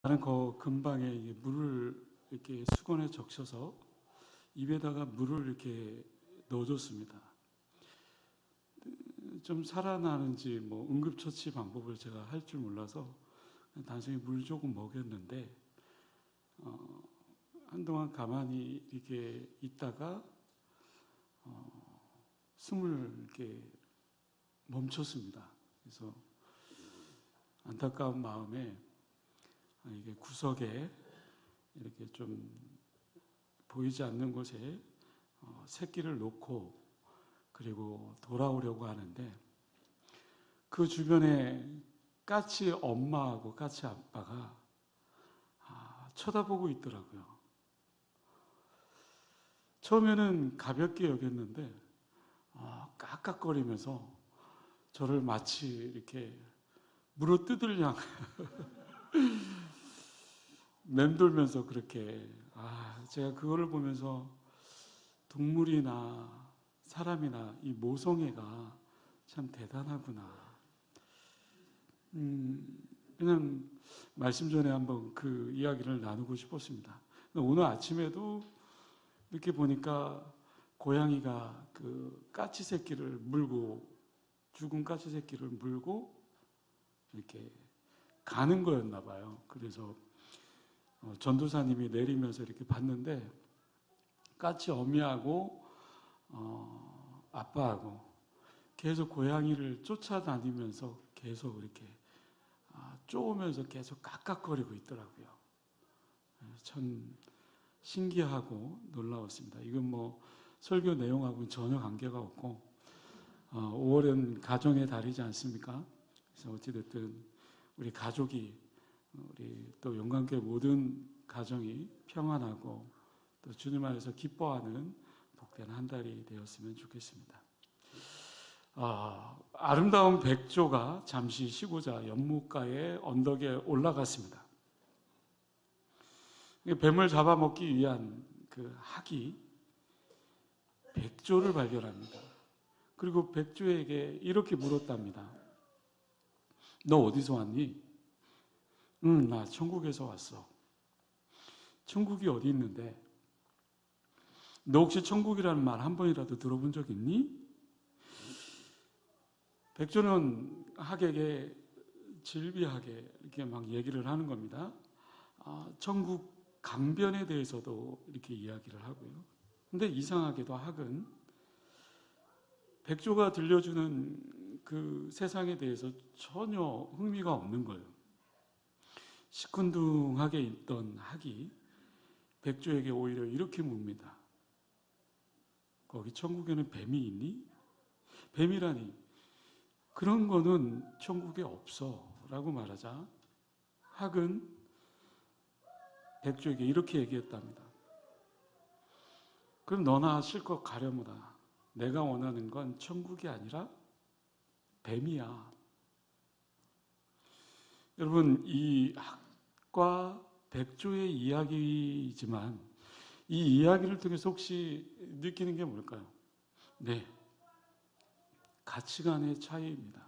나는 그 근방에 물을 이렇게 수건에 적셔서 입에다가 물을 이렇게 넣어줬습니다. 좀 살아나는지 뭐 응급처치 방법을 제가 할 줄 몰라서 단순히 물 조금 먹였는데 한동안 가만히 이렇게 있다가 숨을 이렇게 멈췄습니다. 그래서 안타까운 마음에 이게 구석에 이렇게 좀 보이지 않는 곳에 새끼를 놓고 그리고 돌아오려고 하는데 그 주변에 까치 엄마하고 까치 아빠가 쳐다보고 있더라고요. 처음에는 가볍게 여겼는데 깍깍거리면서 저를 마치 이렇게 물어뜯으려 맴돌면서 그렇게 제가 그거를 보면서 동물이나 사람이나 이 모성애가 참 대단하구나. 그냥 말씀 전에 한번 그 이야기를 나누고 싶었습니다. 오늘 아침에도 이렇게 보니까 고양이가 그 까치 새끼를 물고 죽은 까치 새끼를 물고 이렇게 가는 거였나 봐요. 그래서 전도사님이 내리면서 이렇게 봤는데 까치 어미하고 아빠하고 계속 고양이를 쫓아다니면서 계속 이렇게 쪼으면서 계속 깍깍거리고 있더라고요. 참 신기하고 놀라웠습니다. 이건 뭐 설교 내용하고는 전혀 관계가 없고 5월은 가정의 달이지 않습니까? 그래서 어찌됐든 우리 가족이 우리 또 영광교회 모든 가정이 평안하고 또 주님 안에서 기뻐하는 복된 한 달이 되었으면 좋겠습니다. 아름다운 백조가 잠시 쉬고자 연못가의 언덕에 올라갔습니다. 뱀을 잡아먹기 위한 그 학이 백조를 발견합니다. 그리고 백조에게 이렇게 물었답니다. 너 어디서 왔니? 나 천국에서 왔어. 천국이 어디 있는데? 너 혹시 천국이라는 말 한 번이라도 들어본 적 있니? 백조는 학에게 질비하게 이렇게 막 얘기를 하는 겁니다. 천국 강변에 대해서도 이렇게 이야기를 하고요. 근데 이상하게도 학은 백조가 들려주는 그 세상에 대해서 전혀 흥미가 없는 거예요. 시큰둥하게 있던 학이 백조에게 오히려 이렇게 묻습니다. 거기 천국에는 뱀이 있니? 뱀이라니 그런 거는 천국에 없어 라고 말하자 학은 백조에게 이렇게 얘기했답니다. 그럼 너나 실컷 가려무라. 내가 원하는 건 천국이 아니라 뱀이야. 여러분, 이 학과 백조의 이야기이지만 이 이야기를 통해서 혹시 느끼는 게 뭘까요? 네, 가치관의 차이입니다.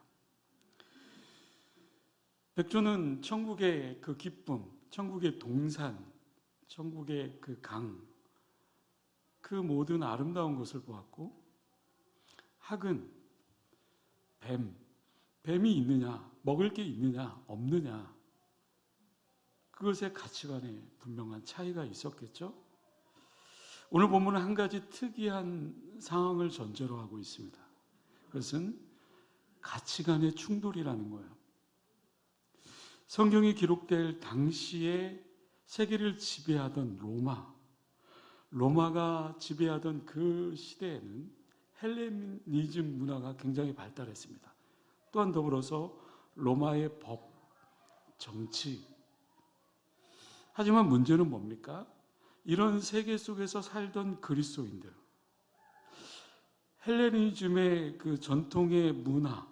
백조는 천국의 그 기쁨, 천국의 동산, 천국의 그 강, 그 모든 아름다운 것을 보았고 학은 뱀이 있느냐, 먹을 게 있느냐, 없느냐 그것의 가치관에 분명한 차이가 있었겠죠. 오늘 본문은 한 가지 특이한 상황을 전제로 하고 있습니다. 그것은 가치관의 충돌이라는 거예요. 성경이 기록될 당시에 세계를 지배하던 로마가 지배하던 그 시대에는 헬레니즘 문화가 굉장히 발달했습니다. 또한 더불어서 로마의 법, 정치. 하지만 문제는 뭡니까? 이런 세계 속에서 살던 그리스도인들, 헬레니즘의 그 전통의 문화,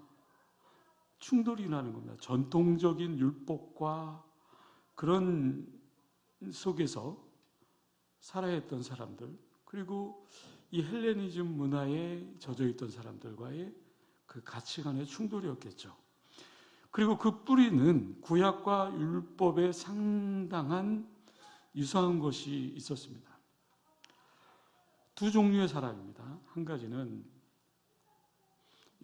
충돌이 나는 겁니다. 전통적인 율법과 그런 속에서 살아야 했던 사람들, 그리고 이 헬레니즘 문화에 젖어 있던 사람들과의 그 가치관의 충돌이었겠죠. 그리고 그 뿌리는 구약과 율법에 상당한 유사한 것이 있었습니다. 두 종류의 사람입니다. 한 가지는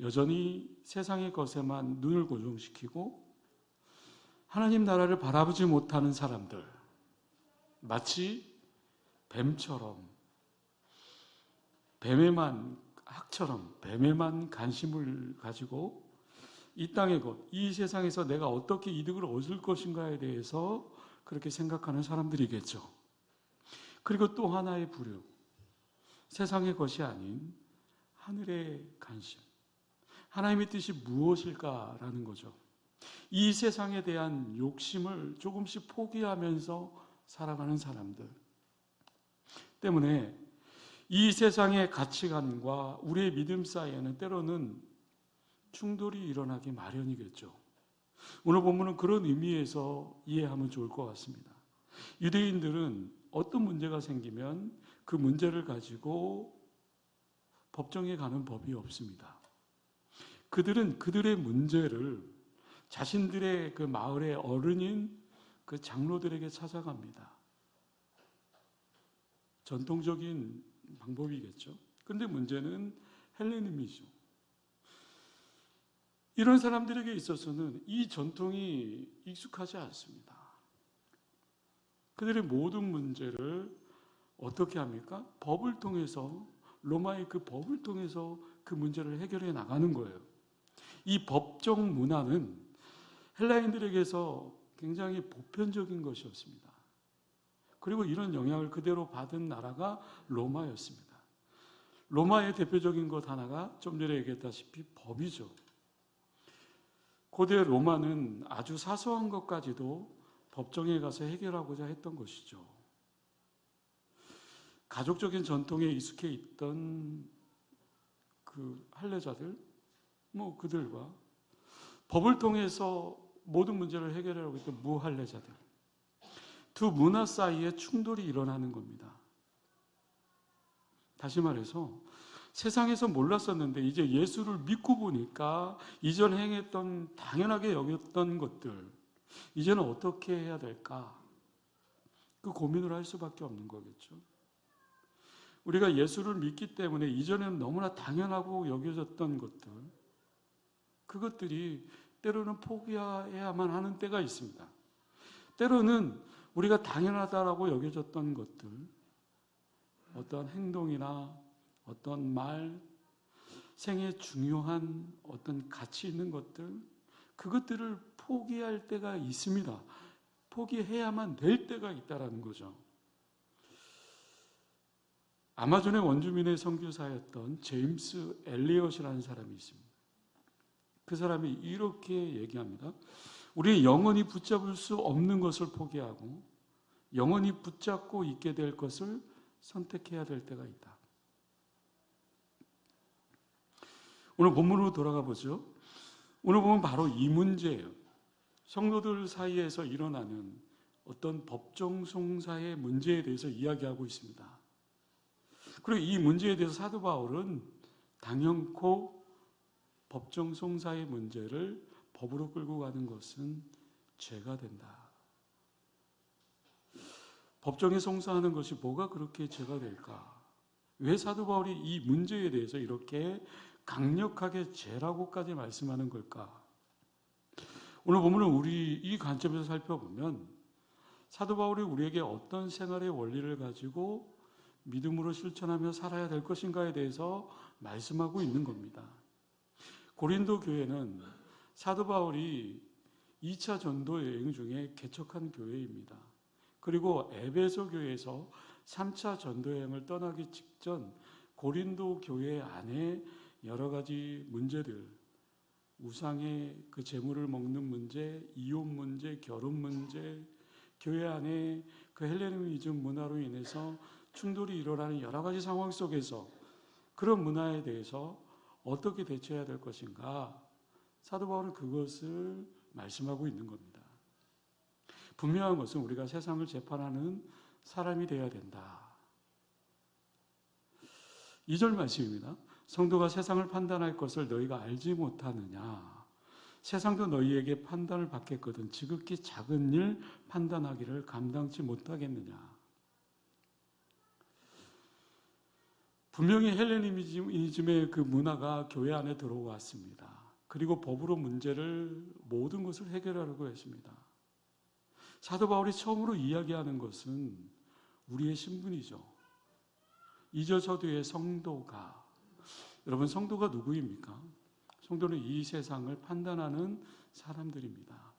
여전히 세상의 것에만 눈을 고정시키고 하나님 나라를 바라보지 못하는 사람들, 마치 뱀처럼, 학처럼 뱀에만 관심을 가지고 이 땅의 것, 이 세상에서 내가 어떻게 이득을 얻을 것인가에 대해서 그렇게 생각하는 사람들이겠죠. 그리고 또 하나의 부류, 세상의 것이 아닌 하늘의 관심, 하나님의 뜻이 무엇일까라는 거죠. 이 세상에 대한 욕심을 조금씩 포기하면서 살아가는 사람들 때문에 이 세상의 가치관과 우리의 믿음 사이에는 때로는 충돌이 일어나기 마련이겠죠. 오늘 본문은 그런 의미에서 이해하면 좋을 것 같습니다. 유대인들은 어떤 문제가 생기면 그 문제를 가지고 법정에 가는 법이 없습니다. 그들은 그들의 문제를 자신들의 그 마을의 어른인 그 장로들에게 찾아갑니다. 전통적인 방법이겠죠. 그런데 문제는 헬레니즘이죠. 이런 사람들에게 있어서는 이 전통이 익숙하지 않습니다. 그들의 모든 문제를 어떻게 합니까? 법을 통해서, 로마의 그 법을 통해서 그 문제를 해결해 나가는 거예요. 이 법적 문화는 헬라인들에게서 굉장히 보편적인 것이었습니다. 그리고 이런 영향을 그대로 받은 나라가 로마였습니다. 로마의 대표적인 것 하나가 좀 전에 얘기했다시피 법이죠. 고대 로마는 아주 사소한 것까지도 법정에 가서 해결하고자 했던 것이죠. 가족적인 전통에 익숙해 있던 그 할례자들, 그들과 법을 통해서 모든 문제를 해결하려고 했던 무할례자들, 두 문화 사이에 충돌이 일어나는 겁니다. 다시 말해서 세상에서 몰랐었는데 이제 예수를 믿고 보니까 이전 행했던 당연하게 여겼던 것들, 이제는 어떻게 해야 될까? 그 고민을 할 수밖에 없는 거겠죠. 우리가 예수를 믿기 때문에 이전에는 너무나 당연하고 여겨졌던 것들, 그것들이 때로는 포기해야만 하는 때가 있습니다. 때로는 우리가 당연하다라고 여겨졌던 것들, 어떤 행동이나 어떤 말, 생에 중요한 어떤 가치 있는 것들, 그것들을 포기할 때가 있습니다. 포기해야만 될 때가 있다라는 거죠. 아마존의 원주민의 선교사였던 제임스 엘리엇이라는 사람이 있습니다. 그 사람이 이렇게 얘기합니다. 우리 영원히 붙잡을 수 없는 것을 포기하고 영원히 붙잡고 있게 될 것을 선택해야 될 때가 있다. 오늘 본문으로 돌아가 보죠. 오늘 보면 바로 이 문제예요. 성도들 사이에서 일어나는 어떤 법정 송사의 문제에 대해서 이야기하고 있습니다. 그리고 이 문제에 대해서 사도 바울은 당연코 법정 송사의 문제를 법으로 끌고 가는 것은 죄가 된다. 법정에 송사하는 것이 뭐가 그렇게 죄가 될까? 왜 사도 바울이 이 문제에 대해서 이렇게 강력하게 죄라고까지 말씀하는 걸까? 오늘 본문은 우리 이 관점에서 살펴보면 사도 바울이 우리에게 어떤 생활의 원리를 가지고 믿음으로 실천하며 살아야 될 것인가에 대해서 말씀하고 있는 겁니다. 고린도 교회는 사도 바울이 2차 전도 여행 중에 개척한 교회입니다. 그리고 에베소 교회에서 3차 전도 여행을 떠나기 직전 고린도 교회 안에 여러 가지 문제들, 우상의 그 재물을 먹는 문제, 이혼 문제, 결혼 문제, 교회 안에 그 헬레니즘 문화로 인해서 충돌이 일어나는 여러 가지 상황 속에서 그런 문화에 대해서 어떻게 대처해야 될 것인가, 사도 바울은 그것을 말씀하고 있는 겁니다. 분명한 것은 우리가 세상을 재판하는 사람이 되어야 된다. 2절 말씀입니다. 성도가 세상을 판단할 것을 너희가 알지 못하느냐. 세상도 너희에게 판단을 받겠거든 지극히 작은 일 판단하기를 감당치 못하겠느냐. 분명히 헬레니즘의 그 문화가 교회 안에 들어왔습니다. 그리고 법으로 모든 것을 해결하려고 했습니다. 사도 바울이 처음으로 이야기하는 것은 우리의 신분이죠. 2절 서두에 성도가, 여러분 성도가 누구입니까? 성도는 이 세상을 판단하는 사람들입니다.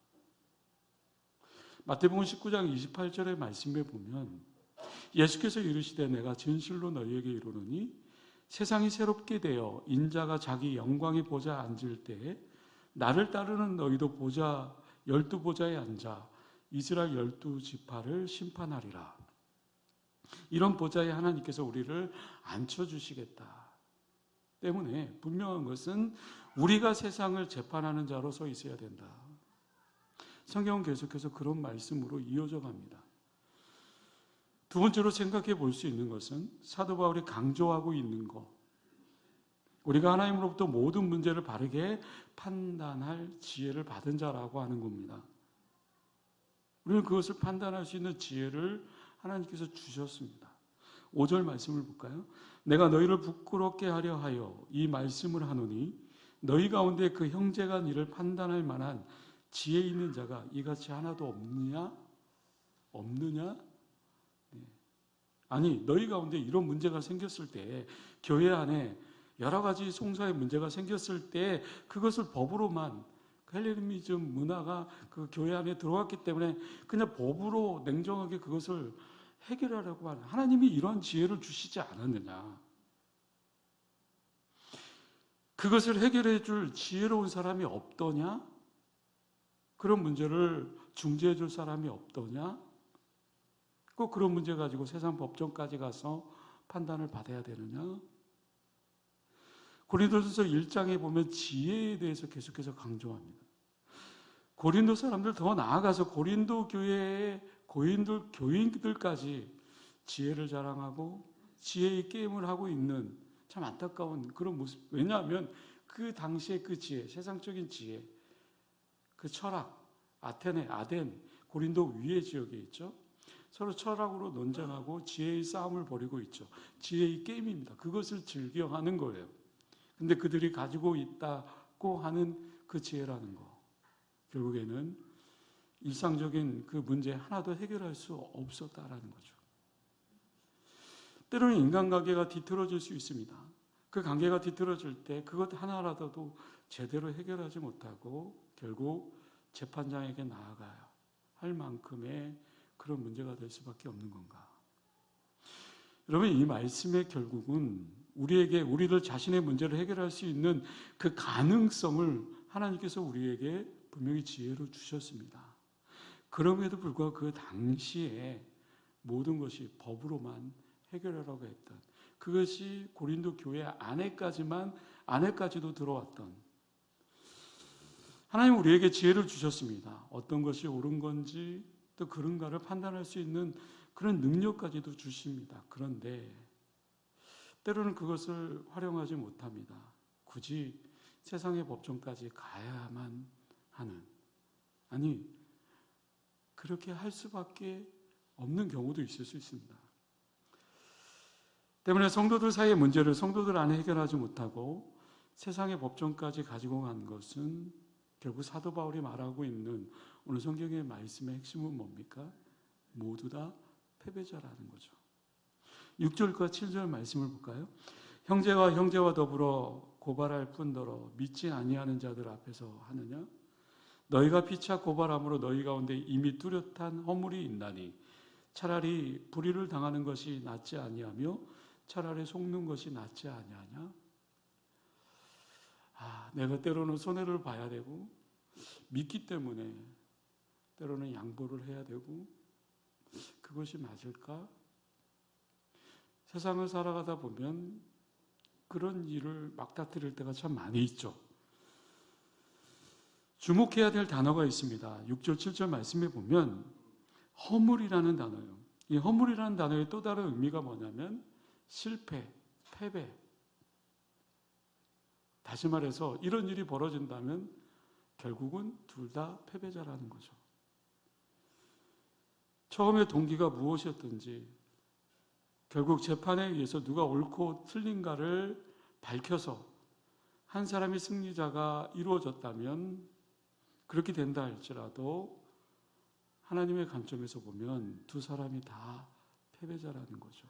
마태복음 19장 28절의 말씀에 보면 예수께서 이르시되 내가 진실로 너희에게 이르노니 세상이 새롭게 되어 인자가 자기 영광의 보좌에 앉을 때에 나를 따르는 너희도 보좌 12보좌에 앉아 이스라엘 12지파를 심판하리라. 이런 보좌에 하나님께서 우리를 앉혀주시겠다 때문에 분명한 것은 우리가 세상을 재판하는 자로 서 있어야 된다. 성경은 계속해서 그런 말씀으로 이어져 갑니다. 두 번째로 생각해 볼 수 있는 것은 사도 바울이 강조하고 있는 것, 우리가 하나님으로부터 모든 문제를 바르게 판단할 지혜를 받은 자라고 하는 겁니다. 우리는 그것을 판단할 수 있는 지혜를 하나님께서 주셨습니다. 5절 말씀을 볼까요? 내가 너희를 부끄럽게 하려 하여 이 말씀을 하노니 너희 가운데 그 형제가 이를 판단할 만한 지혜 있는 자가 이같이 하나도 없느냐? 아니, 너희 가운데 이런 문제가 생겼을 때, 교회 안에 여러 가지 송사의 문제가 생겼을 때 그것을 법으로만, 헬레니즘 문화가 그 교회 안에 들어왔기 때문에 그냥 법으로 냉정하게 그것을 해결하려고 하는, 하나님이 이런 지혜를 주시지 않았느냐. 그것을 해결해 줄 지혜로운 사람이 없더냐? 그런 문제를 중재해 줄 사람이 없더냐? 꼭 그런 문제 가지고 세상 법정까지 가서 판단을 받아야 되느냐? 고린도전서 1장에 보면 지혜에 대해서 계속해서 강조합니다. 고린도 사람들 더 나아가서 고린도 교회의 고린도 교인들까지 지혜를 자랑하고 지혜의 게임을 하고 있는 참 안타까운 그런 모습. 왜냐하면 그 당시의 그 지혜, 세상적인 지혜, 그 철학, 아덴, 고린도 위의 지역에 있죠. 서로 철학으로 논쟁하고 지혜의 싸움을 벌이고 있죠. 지혜의 게임입니다. 그것을 즐겨하는 거예요. 근데 그들이 가지고 있다고 하는 그 지혜라는 거, 결국에는 일상적인 그 문제 하나도 해결할 수 없었다라는 거죠. 때로는 인간관계가 뒤틀어질 수 있습니다. 그 관계가 뒤틀어질 때 그것 하나라도 제대로 해결하지 못하고 결국 재판장에게 나아가야 할 만큼의 그런 문제가 될 수밖에 없는 건가? 여러분, 이 말씀의 결국은 우리들 자신의 문제를 해결할 수 있는 그 가능성을 하나님께서 우리에게 분명히 지혜로 주셨습니다. 그럼에도 불구하고 그 당시에 모든 것이 법으로만 해결하라고 했던, 그것이 고린도 교회 안에까지도 들어왔던, 하나님 우리에게 지혜를 주셨습니다. 어떤 것이 옳은 건지 또 그런가를 판단할 수 있는 그런 능력까지도 주십니다. 그런데 때로는 그것을 활용하지 못합니다. 굳이 세상의 법정까지 가야만 하는, 아니 그렇게 할 수밖에 없는 경우도 있을 수 있습니다. 때문에 성도들 사이의 문제를 성도들 안에 해결하지 못하고 세상의 법정까지 가지고 간 것은 결국 사도 바울이 말하고 있는 오늘 성경의 말씀의 핵심은 뭡니까? 모두 다 패배자라는 거죠. 6절과 7절 말씀을 볼까요? 형제와 더불어 고발할 뿐더러 믿지 아니하는 자들 앞에서 하느냐? 너희가 피차 고발함으로 너희 가운데 이미 뚜렷한 허물이 있나니 차라리 불의를 당하는 것이 낫지 아니하며 차라리 속는 것이 낫지 아니하냐? 내가 때로는 손해를 봐야 되고 믿기 때문에 때로는 양보를 해야 되고 그것이 맞을까? 세상을 살아가다 보면 그런 일을 막다트릴 때가 참 많이 있죠. 주목해야 될 단어가 있습니다. 6절, 7절 말씀에 보면 허물이라는 단어예요. 이 허물이라는 단어의 또 다른 의미가 뭐냐면 실패, 패배. 다시 말해서 이런 일이 벌어진다면 결국은 둘 다 패배자라는 거죠. 처음에 동기가 무엇이었든지 결국 재판에 의해서 누가 옳고 틀린가를 밝혀서 한 사람이 승리자가 이루어졌다면 그렇게 된다 할지라도 하나님의 관점에서 보면 두 사람이 다 패배자라는 거죠.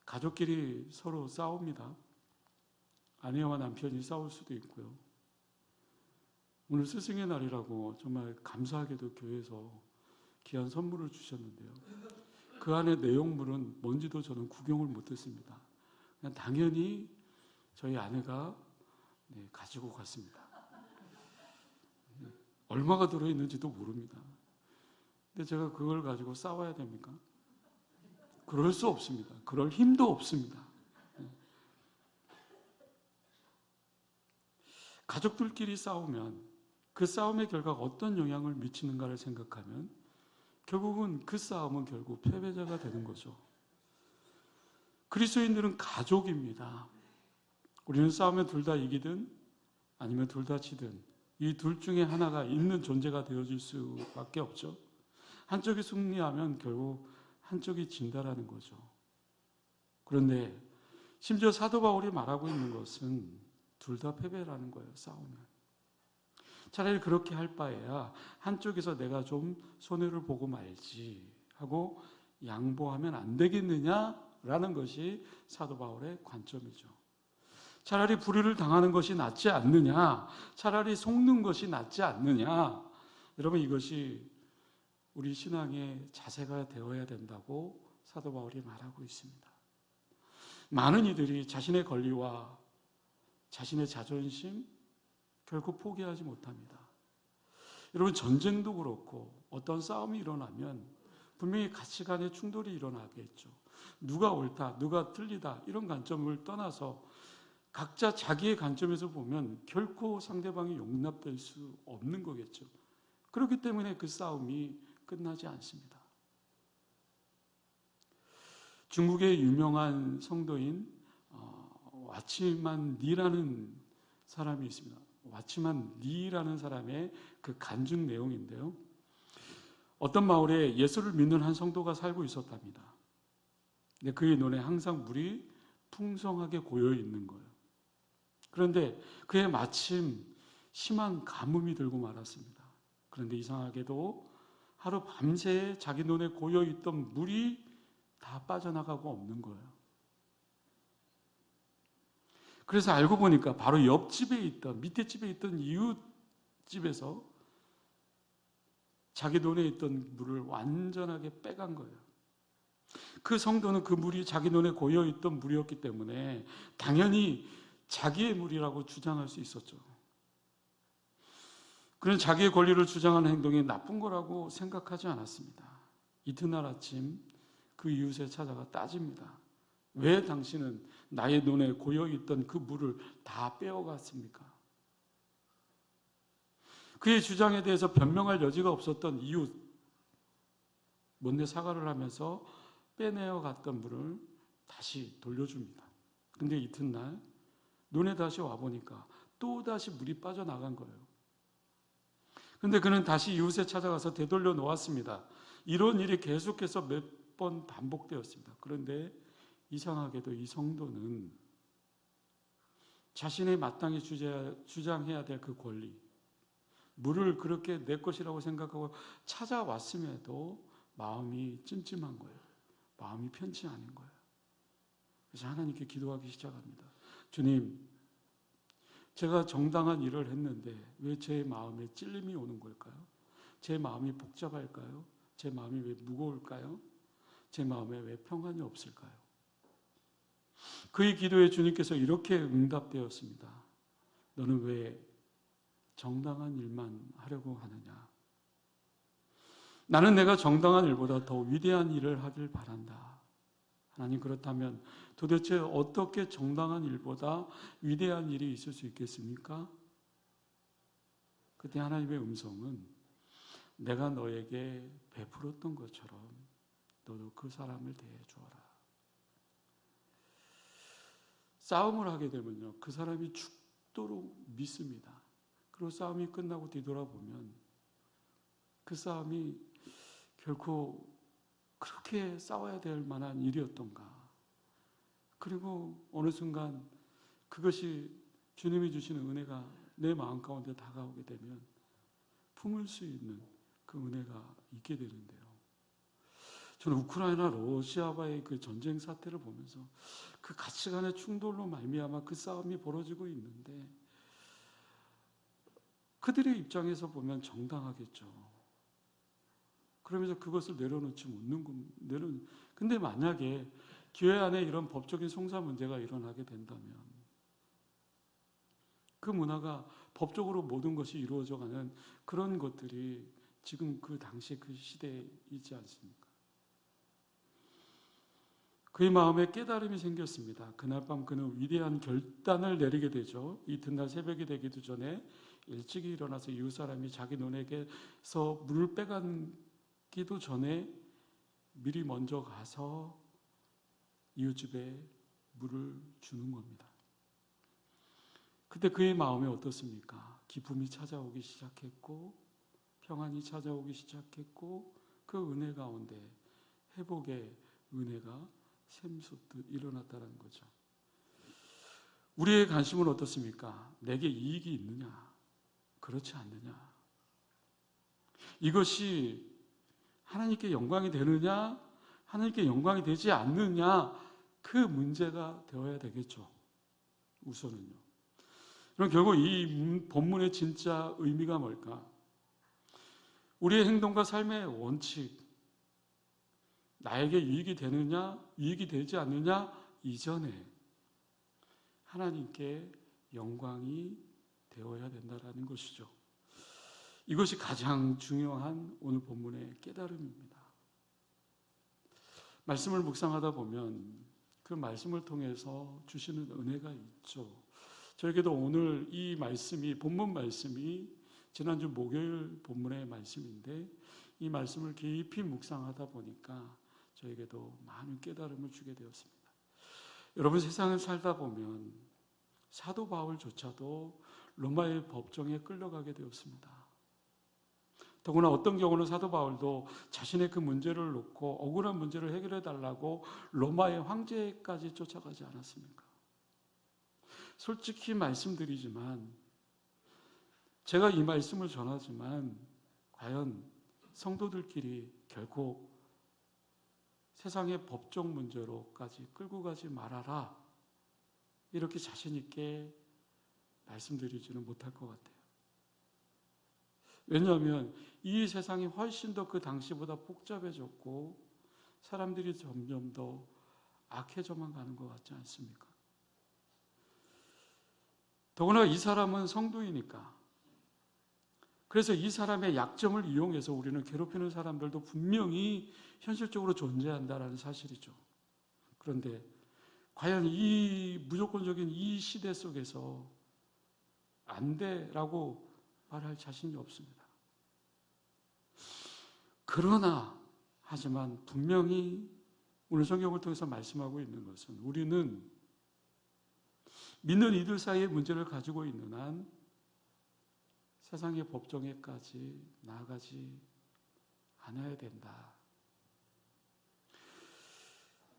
가족끼리 서로 싸웁니다. 아내와 남편이 싸울 수도 있고요. 오늘 스승의 날이라고 정말 감사하게도 교회에서 귀한 선물을 주셨는데요. 그 안에 내용물은 뭔지도 저는 구경을 못했습니다. 그냥 당연히 저희 아내가 가지고 갔습니다. 얼마가 들어있는지도 모릅니다. 근데 제가 그걸 가지고 싸워야 됩니까? 그럴 수 없습니다. 그럴 힘도 없습니다. 가족들끼리 싸우면 그 싸움의 결과가 어떤 영향을 미치는가를 생각하면 결국은 그 싸움은 결국 패배자가 되는 거죠. 그리스도인들은 가족입니다. 우리는 싸우면 둘 다 이기든 아니면 둘 다 지든 이 둘 중에 하나가 있는 존재가 되어질 수밖에 없죠. 한쪽이 승리하면 결국 한쪽이 진다라는 거죠. 그런데 심지어 사도 바울이 말하고 있는 것은 둘 다 패배라는 거예요. 싸우면. 차라리 그렇게 할 바에야 한쪽에서 내가 좀 손해를 보고 말지 하고 양보하면 안 되겠느냐라는 것이 사도 바울의 관점이죠. 차라리 불의를 당하는 것이 낫지 않느냐, 차라리 속는 것이 낫지 않느냐. 여러분, 이것이 우리 신앙의 자세가 되어야 된다고 사도 바울이 말하고 있습니다. 많은 이들이 자신의 권리와 자신의 자존심 결코 포기하지 못합니다. 여러분, 전쟁도 그렇고 어떤 싸움이 일어나면 분명히 가치관의 충돌이 일어나겠죠. 누가 옳다, 누가 틀리다 이런 관점을 떠나서 각자 자기의 관점에서 보면 결코 상대방이 용납될 수 없는 거겠죠. 그렇기 때문에 그 싸움이 끝나지 않습니다. 중국의 유명한 성도인 와치만 니라는 사람이 있습니다. 와치만 니라는 사람의 그 간증 내용인데요. 어떤 마을에 예수를 믿는 한 성도가 살고 있었답니다. 근데 그의 눈에 항상 물이 풍성하게 고여 있는 거예요. 그런데 그해 마침 심한 가뭄이 들고 말았습니다. 그런데 이상하게도 하루 밤새 자기 눈에 고여 있던 물이 다 빠져나가고 없는 거예요. 그래서 알고 보니까 바로 옆집에 있던, 밑에 집에 있던 이웃집에서 자기 눈에 있던 물을 완전하게 빼간 거예요. 그 성도는 그 물이 자기 눈에 고여 있던 물이었기 때문에 당연히 자기의 물이라고 주장할 수 있었죠. 그는 자기의 권리를 주장하는 행동이 나쁜 거라고 생각하지 않았습니다. 이튿날 아침 그 이웃에 찾아가 따집니다. 왜 당신은 나의 눈에 고여있던 그 물을 다 빼어갔습니까? 그의 주장에 대해서 변명할 여지가 없었던 이웃, 못내 사과를 하면서 빼내어 갔던 물을 다시 돌려줍니다. 근데 이튿날 눈에 다시 와보니까 또 다시 물이 빠져나간 거예요. 근데 그는 다시 이웃에 찾아가서 되돌려 놓았습니다. 이런 일이 계속해서 몇 번 반복되었습니다. 그런데 이상하게도 이 성도는 자신의 마땅히 주장해야 될 그 권리, 물을 그렇게 내 것이라고 생각하고 찾아왔음에도 마음이 찜찜한 거예요. 마음이 편치 않은 거예요. 그래서 하나님께 기도하기 시작합니다. 주님, 제가 정당한 일을 했는데 왜 제 마음에 찔림이 오는 걸까요? 제 마음이 복잡할까요? 제 마음이 왜 무거울까요? 제 마음에 왜 평안이 없을까요? 그의 기도에 주님께서 이렇게 응답되었습니다. 너는 왜 정당한 일만 하려고 하느냐? 나는 내가 정당한 일보다 더 위대한 일을 하길 바란다. 하나님, 그렇다면 도대체 어떻게 정당한 일보다 위대한 일이 있을 수 있겠습니까? 그때 하나님의 음성은 내가 너에게 베풀었던 것처럼 너도 그 사람을 대해 주어라. 싸움을 하게 되면요, 그 사람이 죽도록 믿습니다. 그리고 싸움이 끝나고 뒤돌아보면 그 싸움이 결코 그렇게 싸워야 될 만한 일이었던가. 그리고 어느 순간 그것이 주님이 주시는 은혜가 내 마음 가운데 다가오게 되면 품을 수 있는 그 은혜가 있게 되는데요. 저는 우크라이나 러시아와의 그 전쟁 사태를 보면서 그 가치관의 충돌로 말미암아 그 싸움이 벌어지고 있는데 그들의 입장에서 보면 정당하겠죠. 그러면서 그것을 내려놓지 못는 근데 만약에 교회 안에 이런 법적인 송사 문제가 일어나게 된다면 그 문화가 법적으로 모든 것이 이루어져가는 그런 것들이 지금 그 당시 그 시대에 있지 않습니까? 그의 마음에 깨달음이 생겼습니다. 그날 밤 그는 위대한 결단을 내리게 되죠. 이튿날 새벽이 되기도 전에 일찍이 일어나서 이웃 사람이 자기 눈에게서 물을 빼가기도 전에 미리 먼저 가서 이웃집에 물을 주는 겁니다. 그때 그의 마음이 어떻습니까? 기쁨이 찾아오기 시작했고 평안이 찾아오기 시작했고 그 은혜 가운데 회복의 은혜가 샘솟듯 일어났다는 거죠. 우리의 관심은 어떻습니까? 내게 이익이 있느냐? 그렇지 않느냐? 이것이 하나님께 영광이 되느냐? 하나님께 영광이 되지 않느냐? 그 문제가 되어야 되겠죠. 우선은요. 그럼 결국 이 본문의 진짜 의미가 뭘까? 우리의 행동과 삶의 원칙, 나에게 유익이 되느냐, 유익이 되지 않느냐 이전에 하나님께 영광이 되어야 된다는 것이죠. 이것이 가장 중요한 오늘 본문의 깨달음입니다. 말씀을 묵상하다 보면 그 말씀을 통해서 주시는 은혜가 있죠. 저에게도 오늘 이 말씀이, 본문 말씀이 지난주 목요일 본문의 말씀인데 이 말씀을 깊이 묵상하다 보니까 저에게도 많은 깨달음을 주게 되었습니다. 여러분, 세상을 살다 보면 사도 바울조차도 로마의 법정에 끌려가게 되었습니다. 더구나 어떤 경우는 사도 바울도 자신의 그 문제를 놓고 억울한 문제를 해결해 달라고 로마의 황제까지 쫓아가지 않았습니까? 솔직히 말씀드리지만 제가 이 말씀을 전하지만 과연 성도들끼리 결코 세상의 법적 문제로까지 끌고 가지 말아라 이렇게 자신 있게 말씀드리지는 못할 것 같아요. 왜냐하면 이 세상이 훨씬 더 그 당시보다 복잡해졌고 사람들이 점점 더 악해져만 가는 것 같지 않습니까? 더구나 이 사람은 성도이니까 그래서 이 사람의 약점을 이용해서 우리는 괴롭히는 사람들도 분명히 현실적으로 존재한다는 사실이죠. 그런데 과연 이 무조건적인 이 시대 속에서 안 돼라고 말할 자신이 없습니다. 그러나 하지만 분명히 오늘 성경을 통해서 말씀하고 있는 것은 우리는 믿는 이들 사이의 문제를 가지고 있는 한 세상의 법정에까지 나아가지 않아야 된다.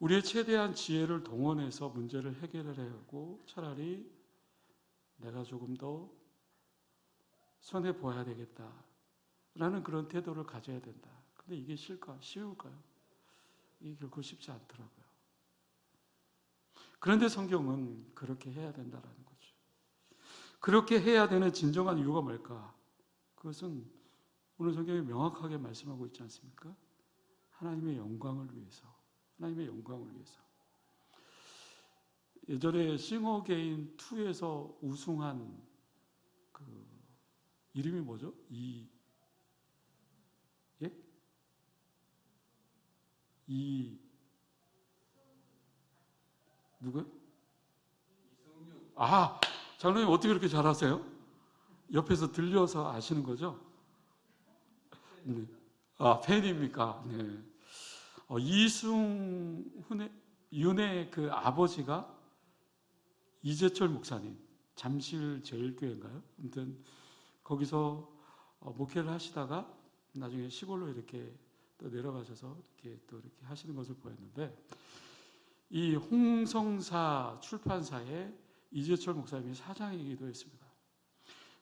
우리의 최대한 지혜를 동원해서 문제를 해결을 하고 차라리 내가 조금 더 손해보아야 되겠다라는 그런 태도를 가져야 된다. 근데 이게 쉬울까요? 이게 결코 쉽지 않더라고요. 그런데 성경은 그렇게 해야 된다라는 거죠. 그렇게 해야 되는 진정한 이유가 뭘까? 그것은 오늘 성경이 명확하게 말씀하고 있지 않습니까? 하나님의 영광을 위해서. 하나님의 영광을 위해서. 예전에 싱어게인 2에서 우승한 그 이름이 뭐죠? 누구요? 장로님 어떻게 그렇게 잘하세요? 옆에서 들려서 아시는 거죠? 네. 팬입니까? 네. 이순의 그 아버지가 이재철 목사님, 잠실 제일교회인가요? 아무튼 거기서 목회를 하시다가 나중에 시골로 이렇게 또 내려가셔서 이렇게 하시는 것을 보였는데, 이 홍성사 출판사의 이재철 목사님이 사장이기도 했습니다.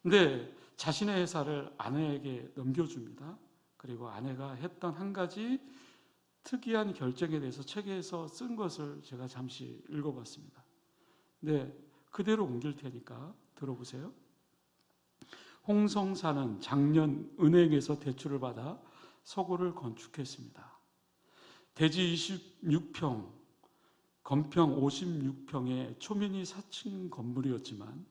근데 자신의 회사를 아내에게 넘겨줍니다. 그리고 아내가 했던 한 가지 특이한 결정에 대해서 책에서 쓴 것을 제가 잠시 읽어봤습니다. 네, 그대로 옮길 테니까 들어보세요. 홍성사는 작년 은행에서 대출을 받아 서고를 건축했습니다. 대지 26평, 건평 56평의 초면이 4층 건물이었지만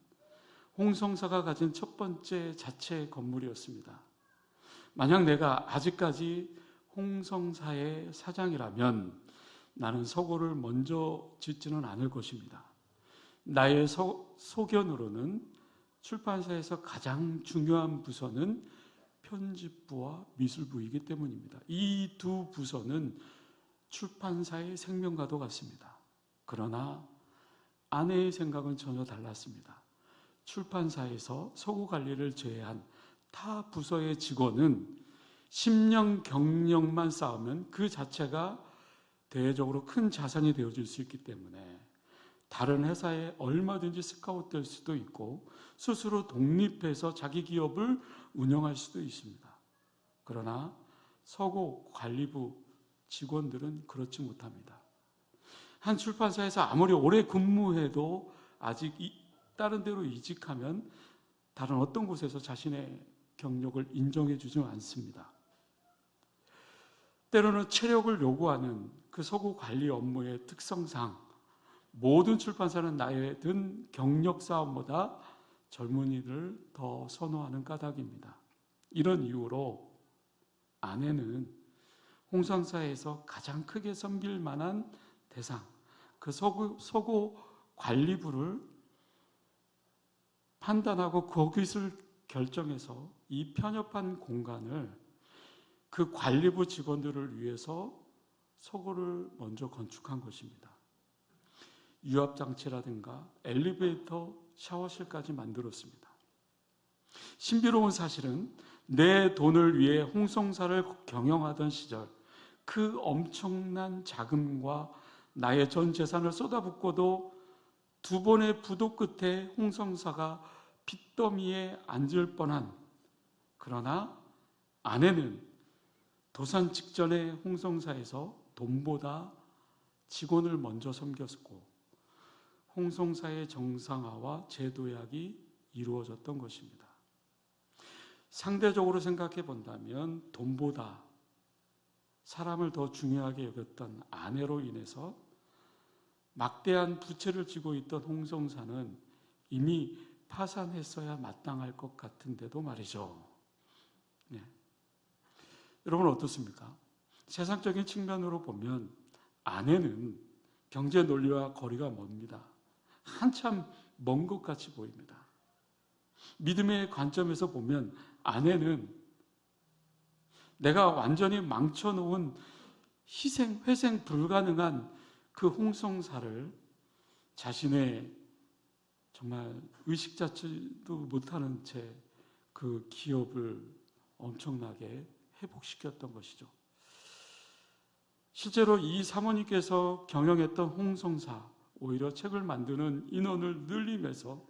홍성사가 가진 첫 번째 자체 건물이었습니다. 만약 내가 아직까지 홍성사의 사장이라면 나는 서고를 먼저 짓지는 않을 것입니다. 나의 소견으로는 출판사에서 가장 중요한 부서는 편집부와 미술부이기 때문입니다. 이 두 부서는 출판사의 생명과도 같습니다. 그러나 아내의 생각은 전혀 달랐습니다. 출판사에서 서고 관리를 제외한 타 부서의 직원은 10년 경력만 쌓으면 그 자체가 대외적으로 큰 자산이 되어줄 수 있기 때문에 다른 회사에 얼마든지 스카웃될 수도 있고 스스로 독립해서 자기 기업을 운영할 수도 있습니다. 그러나 서고 관리부 직원들은 그렇지 못합니다. 한 출판사에서 아무리 오래 근무해도 아직 다른 데로 이직하면 다른 어떤 곳에서 자신의 경력을 인정해 주지 않습니다. 때로는 체력을 요구하는 그 서고 관리 업무의 특성상 모든 출판사는 나이에 든 경력 싸움보다 젊은이를 더 선호하는 까닭입니다. 이런 이유로 아내는 홍성사에서 가장 크게 섬길 만한 대상, 그 서고 관리부를 판단하고 거기를 결정해서 이 편협한 공간을 그 관리부 직원들을 위해서 서고를 먼저 건축한 것입니다. 유압장치라든가 엘리베이터, 샤워실까지 만들었습니다. 신비로운 사실은 내 돈을 위해 홍성사를 경영하던 시절 그 엄청난 자금과 나의 전 재산을 쏟아붓고도 두 번의 부도 끝에 홍성사가 빚더미에 앉을 뻔한, 그러나 아내는 도산 직전에 홍성사에서 돈보다 직원을 먼저 섬겼고 홍성사의 정상화와 재도약이 이루어졌던 것입니다. 상대적으로 생각해 본다면 돈보다 사람을 더 중요하게 여겼던 아내로 인해서 막대한 부채를 지고 있던 홍성사는 이미 파산했어야 마땅할 것 같은데도 말이죠. 네. 여러분 어떻습니까? 세상적인 측면으로 보면 아내는 경제 논리와 거리가 멉니다. 한참 먼 것 같이 보입니다. 믿음의 관점에서 보면 아내는 내가 완전히 망쳐놓은 회생 불가능한 그 홍성사를 자신의 정말 의식 자체도 못하는 채 그 기업을 엄청나게 회복시켰던 것이죠. 실제로 이 사모님께서 경영했던 홍성사, 오히려 책을 만드는 인원을 늘리면서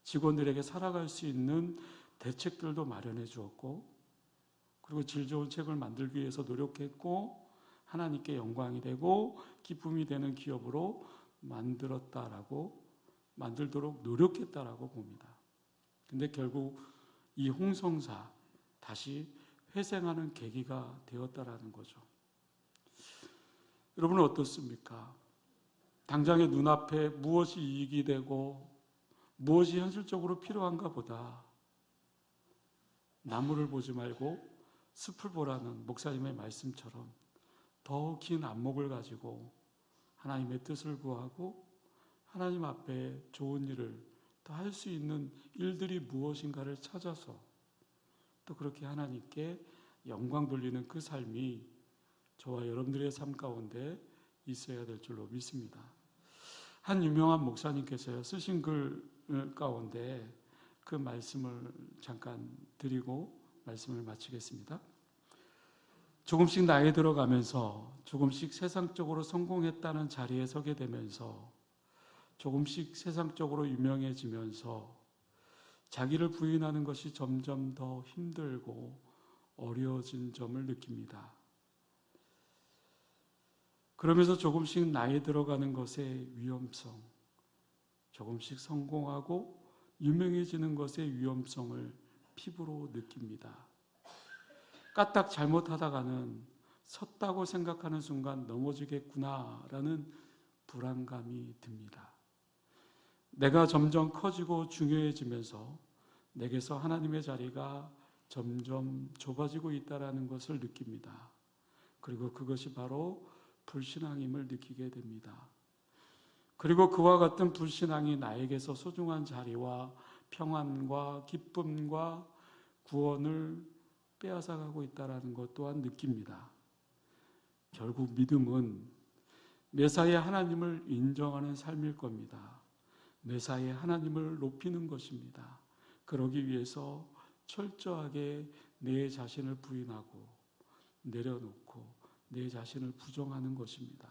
직원들에게 살아갈 수 있는 대책들도 마련해 주었고, 그리고 질 좋은 책을 만들기 위해서 노력했고 하나님께 영광이 되고 기쁨이 되는 기업으로 만들도록 노력했다라고 봅니다. 근데 결국 이 홍성사 다시 회생하는 계기가 되었다라는 거죠. 여러분은 어떻습니까? 당장의 눈앞에 무엇이 이익이 되고 무엇이 현실적으로 필요한가 보다 나무를 보지 말고 숲을 보라는 목사님의 말씀처럼 더 긴 안목을 가지고 하나님의 뜻을 구하고 하나님 앞에 좋은 일을 더 할 수 있는 일들이 무엇인가를 찾아서 또 그렇게 하나님께 영광 돌리는 그 삶이 저와 여러분들의 삶 가운데 있어야 될 줄로 믿습니다. 한 유명한 목사님께서요 쓰신 글 가운데 그 말씀을 잠깐 드리고 말씀을 마치겠습니다. 조금씩 나이 들어가면서 조금씩 세상적으로 성공했다는 자리에 서게 되면서 조금씩 세상적으로 유명해지면서 자기를 부인하는 것이 점점 더 힘들고 어려워진 점을 느낍니다. 그러면서 조금씩 나이 들어가는 것의 위험성, 조금씩 성공하고 유명해지는 것의 위험성을 피부로 느낍니다. 까딱 잘못하다가는 섰다고 생각하는 순간 넘어지겠구나라는 불안감이 듭니다. 내가 점점 커지고 중요해지면서 내게서 하나님의 자리가 점점 좁아지고 있다는 것을 느낍니다. 그리고 그것이 바로 불신앙임을 느끼게 됩니다. 그리고 그와 같은 불신앙이 나에게서 소중한 자리와 평안과 기쁨과 구원을 빼앗아가고 있다는 것 또한 느낍니다. 결국 믿음은 매사에 하나님을 인정하는 삶일 겁니다. 매사에 하나님을 높이는 것입니다. 그러기 위해서 철저하게 내 자신을 부인하고 내려놓고 내 자신을 부정하는 것입니다.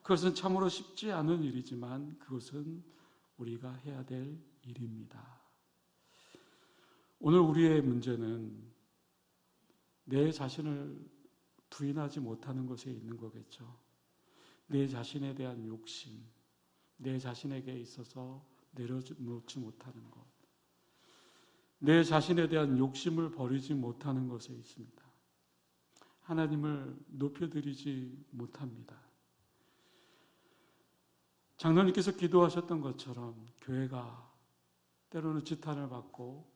그것은 참으로 쉽지 않은 일이지만 그것은 우리가 해야 될 일입니다. 오늘 우리의 문제는 내 자신을 부인하지 못하는 것에 있는 거겠죠. 내 자신에 대한 욕심, 내 자신에게 있어서 내려놓지 못하는 것, 내 자신에 대한 욕심을 버리지 못하는 것에 있습니다. 하나님을 높여드리지 못합니다. 장로님께서 기도하셨던 것처럼 교회가 때로는 지탄을 받고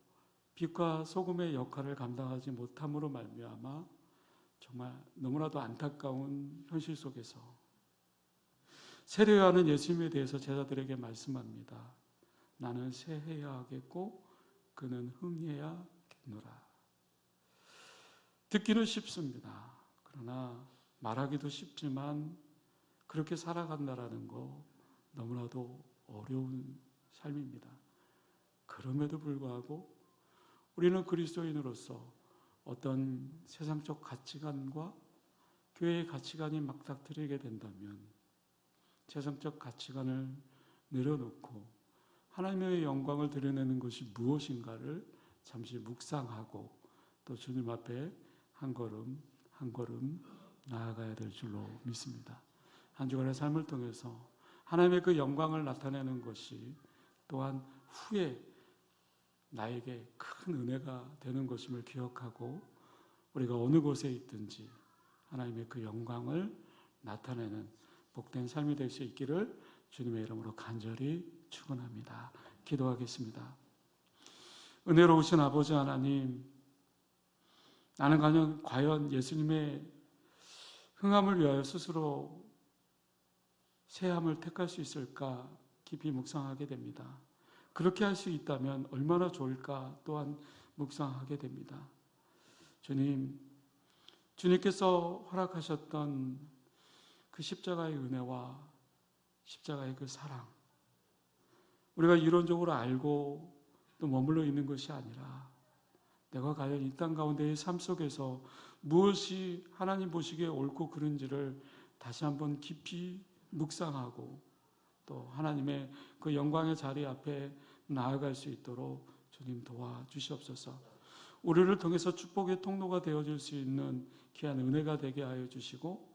빛과 소금의 역할을 감당하지 못함으로 말미암아 정말 너무나도 안타까운 현실 속에서 세례요한은 예수님에 대해서 제자들에게 말씀합니다. 나는 세해야 하겠고 그는 흥해야겠노라. 듣기는 쉽습니다. 그러나 말하기도 쉽지만 그렇게 살아간다라는 거 너무나도 어려운 삶입니다. 그럼에도 불구하고 우리는 그리스도인으로서 어떤 세상적 가치관과 교회의 가치관이 맞닥뜨리게 된다면 세상적 가치관을 내려놓고 하나님의 영광을 드러내는 것이 무엇인가를 잠시 묵상하고 또 주님 앞에 한 걸음 한 걸음 나아가야 될 줄로 믿습니다. 한 주간의 삶을 통해서 하나님의 그 영광을 나타내는 것이 또한 후에 나에게 큰 은혜가 되는 것임을 기억하고 우리가 어느 곳에 있든지 하나님의 그 영광을 나타내는 복된 삶이 될 수 있기를 주님의 이름으로 간절히 축원합니다. 기도하겠습니다. 은혜로우신 아버지 하나님, 나는 과연 예수님의 흥함을 위하여 스스로 세함을 택할 수 있을까 깊이 묵상하게 됩니다. 그렇게 할 수 있다면 얼마나 좋을까 또한 묵상하게 됩니다. 주님께서 허락하셨던 그 십자가의 은혜와 십자가의 그 사랑, 우리가 이론적으로 알고 또 머물러 있는 것이 아니라 내가 과연 이 땅 가운데의 삶 속에서 무엇이 하나님 보시기에 옳고 그른지를 다시 한번 깊이 묵상하고 또 하나님의 그 영광의 자리 앞에 나아갈 수 있도록 주님 도와주시옵소서. 우리를 통해서 축복의 통로가 되어줄 수 있는 귀한 은혜가 되게 하여 주시고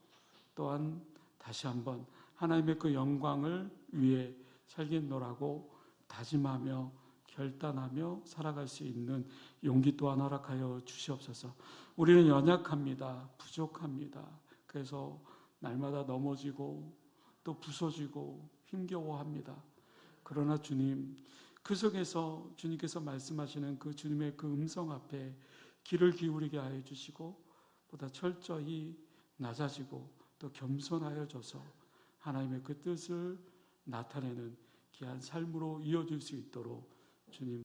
또한 다시 한번 하나님의 그 영광을 위해 살겠노라고 다짐하며 결단하며 살아갈 수 있는 용기 또한 허락하여 주시옵소서. 우리는 연약합니다. 부족합니다. 그래서 날마다 넘어지고 또 부서지고 힘겨워합니다. 그러나 주님, 그 속에서 주님께서 말씀하시는 그 주님의 그 음성 앞에 귀를 기울이게 하여 주시고 보다 철저히 낮아지고 또 겸손하여져서 하나님의 그 뜻을 나타내는 귀한 삶으로 이어질 수 있도록 주님